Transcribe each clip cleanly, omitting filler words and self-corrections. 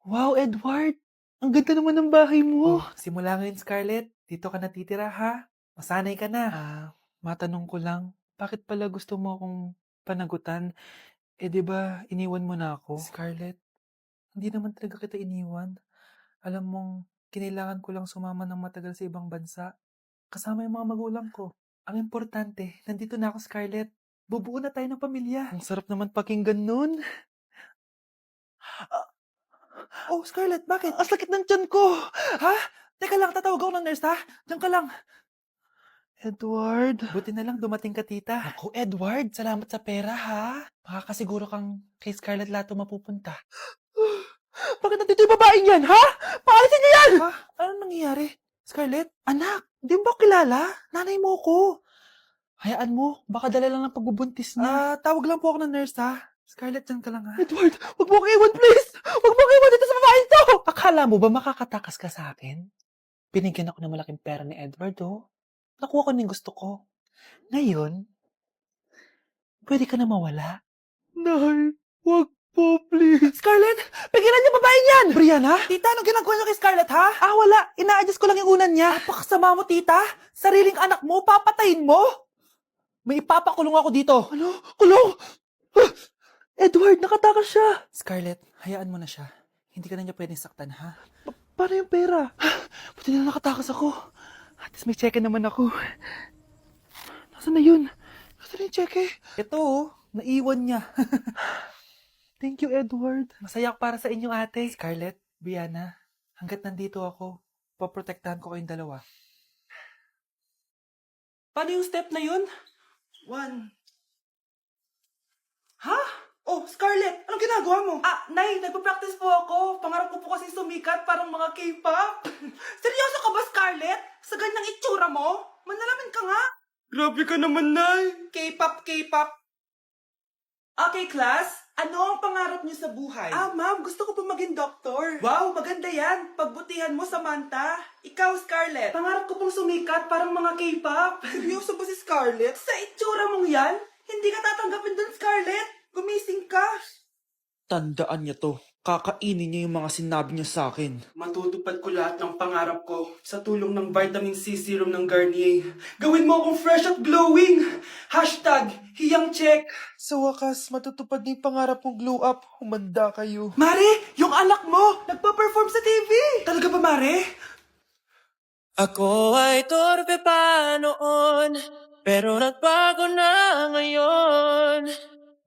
Wow, Edward! Ang ganda naman ng bahay mo. Oh, simula ngayon, Scarlett. Dito ka natitira, ha? Masanay ka na. Matanong ko lang, bakit pala gusto mo akong panagutan? Eh, di ba, iniwan mo na ako? Scarlett, hindi naman talaga kita iniwan. Alam mong, kinailangan ko lang sumama ng matagal sa ibang bansa. Kasama yung mga magulang ko. Ang importante, nandito na ako, Scarlett. Bubuo na tayo ng pamilya. Ang sarap naman pakinggan nun. Oh, Scarlett, bakit? Ang sakit ng tiyan ko! Ha? Teka lang, tatawag ako ng nurse, ha? Diyan ka lang. Edward. Buti na lang dumating ka, tita. Ako, Edward, salamat sa pera, ha? Makakasiguro kang kay Scarlett Lato mapupunta. Bakit nandito yung babaeng yan, ha? Paalisin niyo yan! Ha? Ano nangyayari? Scarlett? Anak, di mo ba kilala? Nanay mo ko. Hayaan mo, baka dala lang ng pagbubuntis niya. Tawag lang po ako ng nurse, ha? Scarlett, dyan ka lang, ha? Edward, wag mo akong iwan, please! Wag mo akong iwan dito sa babaeng to! Akala mo ba makakatakas ka sa akin? Binigyan ako ng malaking pera ni Edward, oh. Nakuha ko na yung gusto ko. Ngayon, pwede ka na mawala. Nay, wag po, please. Scarlett, pigilan niyo babaeng yan! Brianna? Tita, anong ginagawa niyo kay Scarlett, ha? Wala. Ina-adjust ko lang yung unan niya. Napakasama mo, tita. Sariling anak mo, papatayin mo? May ipapakulong ako dito. Ano? Kulong! Edward, nakatakas siya. Scarlett, hayaan mo na siya. Hindi ka na niya pwedeng saktan, ha? Paano yung pera? Buti na nakatakas ako. At least may cheque naman ako. Nasaan na yun? Nasaan na yung cheque? Ito, naiwan niya. Thank you, Edward. Masaya ako para sa inyo, ate. Scarlett, Brianna, hanggat nandito ako, poprotektahan ko kayong dalawa. Paano yung step na yun? 1. Ha? Oh, Scarlett, anong ginagawa mo? Nay, nagpa-practice po ako. Pangarap ko po kasi sumikat parang mga K-pop. Seryoso ka ba, Scarlett? Sa ganyang itsura mo? Manalamin ka nga. Grabe ka naman, Nay. K-pop, K-pop. Okay, class. Ano ang pangarap niyo sa buhay? Ma'am, gusto ko po maging doktor. Wow, maganda yan. Pagbutihan mo, Samantha. Ikaw, Scarlett. Pangarap ko pong sumikat parang mga K-pop. Seryoso ba si Scarlett? Sa itsura mong yan, hindi ka tatanggapin dun, Scarlett. Gumising ka. Tandaan niya to. Kakainin niya yung mga sinabi niya sa akin. Matutupad ko lahat ng pangarap ko sa tulong ng vitamin C serum ng Garnier. Gawin mo akong fresh at glowing! #HiyangCheck. Sa wakas, matutupad na yung pangarap mong glow up. Humanda kayo. Mare, yung anak mo, nagpa-perform sa TV. Talaga ba, Mare? Ako ay torpe pa noon, pero nagbago na ngayon.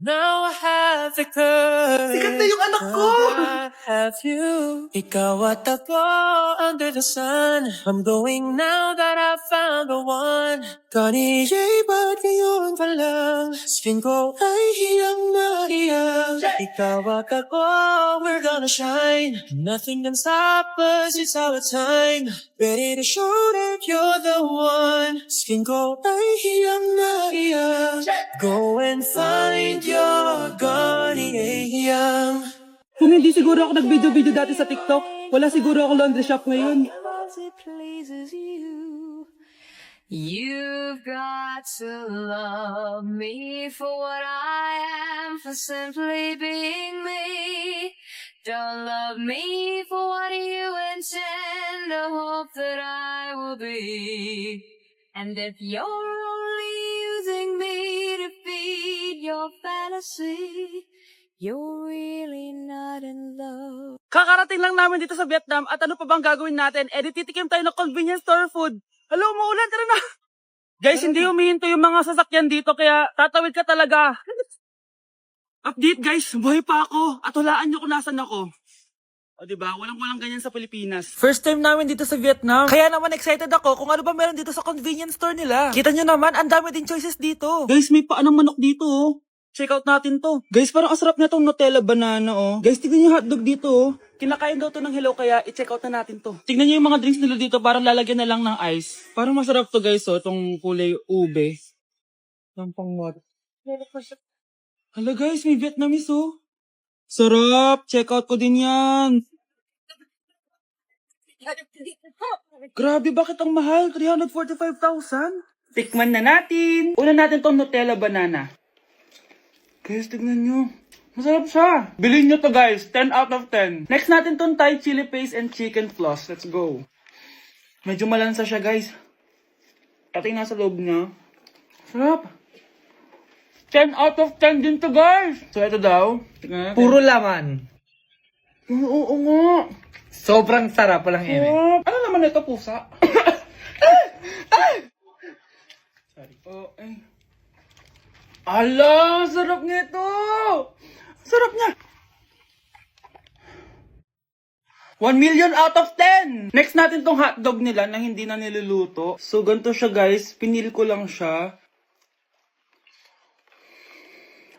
Now I have the courage. Sikat na yung anak ko! I have you. Ikaw at ako under the sun. I'm going now that I found the one. Kaniya'y ba't ngayon pa lang? Skin ko ay hiyang na hiyang. Ikaw at ako, we're gonna shine. Nothing can stop us, it's our time. Ready to show that you're the one. Skin ko ay hiyang na hiyang. Go and find your Garnier. Kung hindi siguro ako nag-video-video dati sa TikTok, wala siguro ako laundry shop ngayon. You've got to love me for what I am, for simply being me. Don't love me for what you intend, the hope that I will be. And if you're only using me to feed your fantasy, you're really not in love. Kakarating lang namin dito sa Vietnam at ano pa bang gagawin natin? Titikim tayo ng convenience store food. Hello, umuulan, tara na! Guys, hindi humihinto yung mga sasakyan dito kaya tatawid ka talaga. Update guys, buhay pa ako. At hulaan nyo kung nasan ako. O diba, walang ganyan sa Pilipinas. First time namin dito sa Vietnam. Kaya naman excited ako kung ano ba meron dito sa convenience store nila. Kita nyo naman, ang dami din choices dito. Guys, may paanong manok dito oh. Check out natin to. Guys, parang asarap na tong Nutella banana oh. Guys, tignan yung hotdog dito oh. Kinakain daw to ng hello kaya i-check out na natin to. Tignan nyo yung mga drinks nila dito, parang lalagyan na lang ng ice. Parang masarap to guys oh, tong kulay ube. Yung pang what? Hala guys, may Vietnamese oh. Sarap! Check out ko din yan. Grabe, bakit ang mahal? 345,000? Tikman na natin. Una natin tong Nutella banana. Guys, tignan nyo. Masarap siya. Bilhin nyo to guys. 10 out of 10. Next natin tong Thai chili paste and chicken floss. Let's go. Medyo malansa siya guys. Pati nasa loob niya. Sarap. 10 out of 10 din to guys. So ito daw. Tingnan natin. Puro laman. Oo nga. Sobrang sarap, walang eme. Sarap. Ano naman ito, pusa? Sorry. Oh, ay. Ala, sarap nito. Sarap niya. 1 million out of 10! Next natin tong hotdog nila na hindi na niluluto. So, ganito siya guys. Pinil ko lang siya.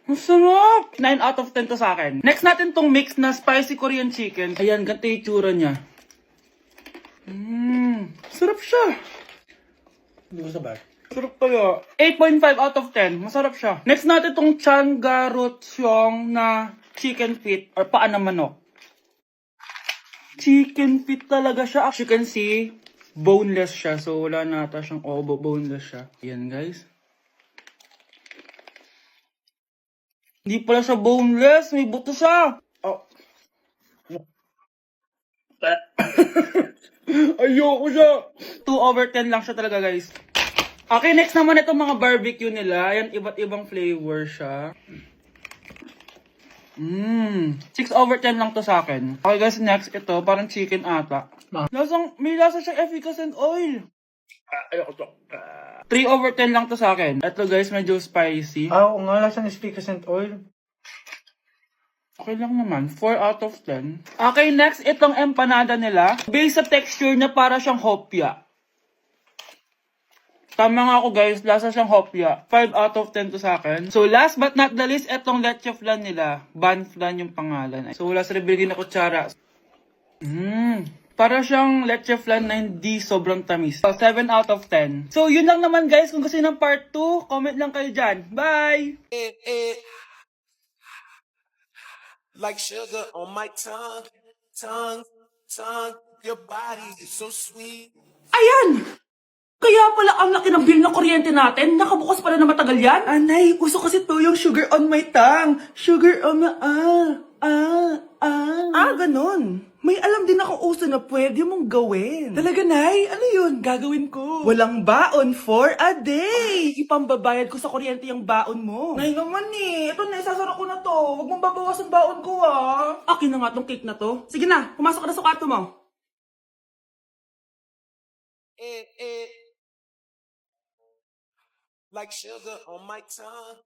Ang sarap! 9 out of 10 to sa akin. Next natin tong mix na spicy Korean chicken. Ayan, ganito yung itsura niya. Sarap siya. Hindi ko sabay. Sarap kaya. 8.5 out of 10. Masarap siya. Next natin tong Changarotsyong na chicken feet or paa ng manok. Chicken feet talaga siya. As you can see, boneless siya. So, wala na ata siyang obo. Boneless siya. Ayan, guys. Hindi pala siya boneless. May buto siya. Oh. Ayoko siya. 2 over 10 lang siya talaga, guys. Okay, next naman itong mga barbecue nila. Ayan, iba't ibang flavor siya. 6 over 10 lang to sa akin. Okay guys, next ito, parang chicken ata. May lasa siyang efficacy and oil. Ayoko to. 3 over 10 lang to sa akin. Ito guys, medyo spicy. Oo nga, lasang speakers and oil. Okay lang naman, 4 out of 10. Okay, next, itong empanada nila. Based sa texture niya, para siyang hopya. Tama nga ako guys, lasa siyang hopya. 5 out of 10 to sa akin. So last but not the least, etong leche flan nila. Ban flan yung pangalan. So wala sa ribigin na kutsara. Para siyang leche flan na hindi sobrang tamis. So 7 out of 10. So yun lang naman guys. Kung gusto niyo ng part 2, comment lang kayo dyan. Bye! Like sugar on my tongue, your body is so sweet. Ayan! Kaya pala ang laki ng bill ng kuryente natin. Nakabukas pala na matagal yan. Anay, uso kasi to yung sugar on my tongue. Sugar on my... ganun. May alam din ako uso na pwede mong gawin. Talaga, Nay? Ano yun? Gagawin ko. Walang baon for a day. Ipambabayad ko sa kuryente yung baon mo. Nay naman eh. Ito na, isasara ko na to. Huwag mong babawasan baon ko ah. Akin na nga tong cake na to. Sige na, pumasok ka na sa kwarto mo. Like sugar on my tongue.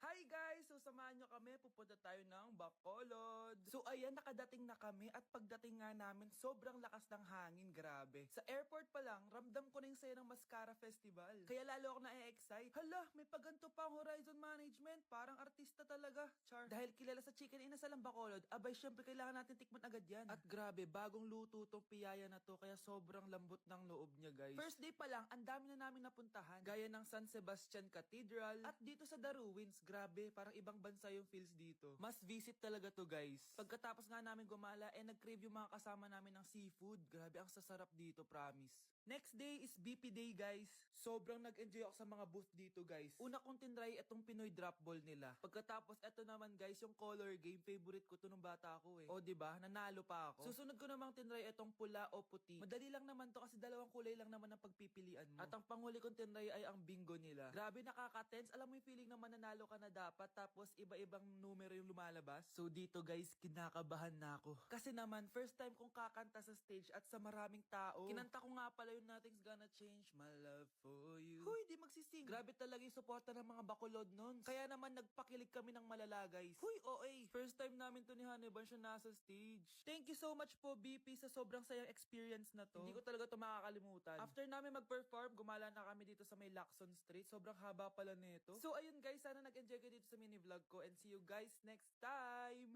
Hi guys! So samahan nyo kami, pupunta tayo ng Bacolod. So ayan, nakadating na kami at pagdating nga namin, sobrang lakas ng hangin, grabe. Sa airport pa lang, ramdam ko na yung saya ng Mascara Festival. Kaya lalo ako na-excite. Hala, may paganto pa ang Horizon Management, parang artista talaga. Char. Dahil kilala sa chicken inasal ang Bacolod, abay syempre kailangan natin tikman agad yan. At grabe, bagong luto tong piyaya na to, kaya sobrang lambot ng loob niya guys. First day pa lang, ang dami na namin napuntahan. Gaya ng San Sebastian Cathedral at dito sa The Ruins, grabe, parang ibang bansa yung feels dito. Must visit talaga to guys. Pagkatapos nga namin gumala, nag-crave yung mga kasama namin ng seafood. Grabe, ang sasarap dito, promise. Next day is BP Day guys. Sobrang nag-enjoy ako sa mga booth dito guys. Una kong tinry itong Pinoy drop ball nila. Pagkatapos eto naman guys, yung color game, favorite ko to nung bata ako eh. O diba, nanalo pa ako. Susunod ko namang tinry itong pula o puti. Madali lang naman to kasi dalawang kulay lang naman ang pagpipilian mo. At ang panghuli kong tinry ay ang bingo nila. Grabe, nakaka-tense. Alam mo yung feeling na mananalo ka na dapat tapos iba-ibang numero yung lumalabas. So dito guys, kinakabahan na ako. Kasi naman, first time kong kakanta sa stage at sa maraming tao. Kinanta ko nga pala yung Nothing's Gonna Change My Love For You. Huy, di magsising. Grabe talaga yung suporta ng mga Bacolod nun. Kaya naman nagpakilig kami ng malala guys. Huy, OA. First time namin to ni Hannibal siya nasa stage. Thank you so much po BP sa sobrang sayang experience na to. Hindi ko talaga to makakalimutan. After namin mag-perform, gumala na kami dito sa may Lacson Street. Sobrang haba pala nito. So ayun guys, sana nag-enjoy kayo dito sa mini vlog ko and see you guys next time.